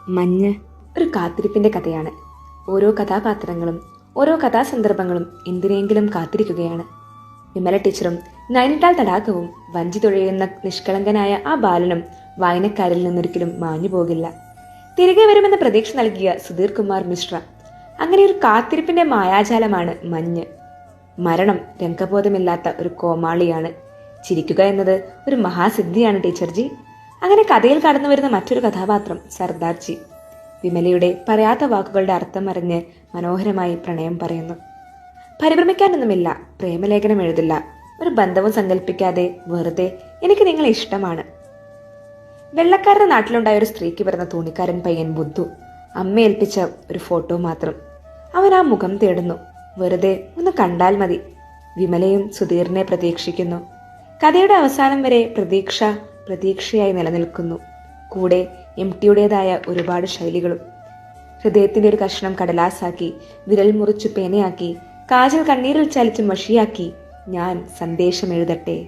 മഞ്ഞ് ഒരു കാത്തിരിപ്പിന്റെ കഥയാണ്. ഓരോ കഥാപാത്രങ്ങളും ഓരോ കഥാസന്ദർഭങ്ങളും എന്തിനെങ്കിലും കാത്തിരിക്കുകയാണ്. വിമല ടീച്ചറും നൈനിറ്റാൾ തടാകവും വഞ്ചി തുഴയുന്ന നിഷ്കളങ്കനായ ആ ബാലനും വായനക്കാരിൽ നിന്നൊരിക്കലും മാഞ്ഞു പോകില്ല. തിരികെ വരുമെന്ന പ്രതീക്ഷ നൽകിയ സുധീർ കുമാർ മിശ്ര. അങ്ങനെ ഒരു കാത്തിരിപ്പിന്റെ മായാജാലമാണ് മഞ്ഞ്. മരണം രംഗബോധമില്ലാത്ത ഒരു കോമാളിയാണ്. ചിരിക്കുക എന്നത് ഒരു മഹാസിദ്ധിയാണ് ടീച്ചർജി. അങ്ങനെ കഥയിൽ കടന്നു വരുന്ന മറ്റൊരു കഥാപാത്രം സർദാർജി. വിമലയുടെ പറയാത്ത വാക്കുകളുടെ അർത്ഥം അറിഞ്ഞ് മനോഹരമായി പ്രണയം പറയുന്നു. പരിഭ്രമിക്കാനൊന്നുമില്ല, പ്രേമലേഖനം എഴുതില്ല, ഒരു ബന്ധവും സങ്കല്പിക്കാതെ വെറുതെ എനിക്ക് നിങ്ങളെ ഇഷ്ടമാണ്. വെള്ളക്കാരുടെ നാട്ടിലുണ്ടായ ഒരു സ്ത്രീക്ക് പിറന്ന തുണിക്കാരൻ പയ്യൻ ബുദ്ധു. അമ്മ ഏൽപ്പിച്ച ഒരു ഫോട്ടോ മാത്രം. അവൻ ആ മുഖം തേടുന്നു. വെറുതെ ഒന്ന് കണ്ടാൽ മതി. വിമലയും സുധീറിനെ പ്രതീക്ഷിക്കുന്നു. കഥയുടെ അവസാനം വരെ പ്രതീക്ഷയായി നിലനിൽക്കുന്നു. കൂടെ ടിയുടേതായ ഒരുപാട് ശൈലികളും. ഹൃദയത്തിന്റെ ഒരു കഷ്ണം കടലാസാക്കി, വിരൽ മുറിച്ചു പേനയാക്കി, കാജൽ കണ്ണീരിൽ ചലിച്ച് മഷിയാക്കി ഞാൻ സന്ദേശം എഴുതട്ടെ.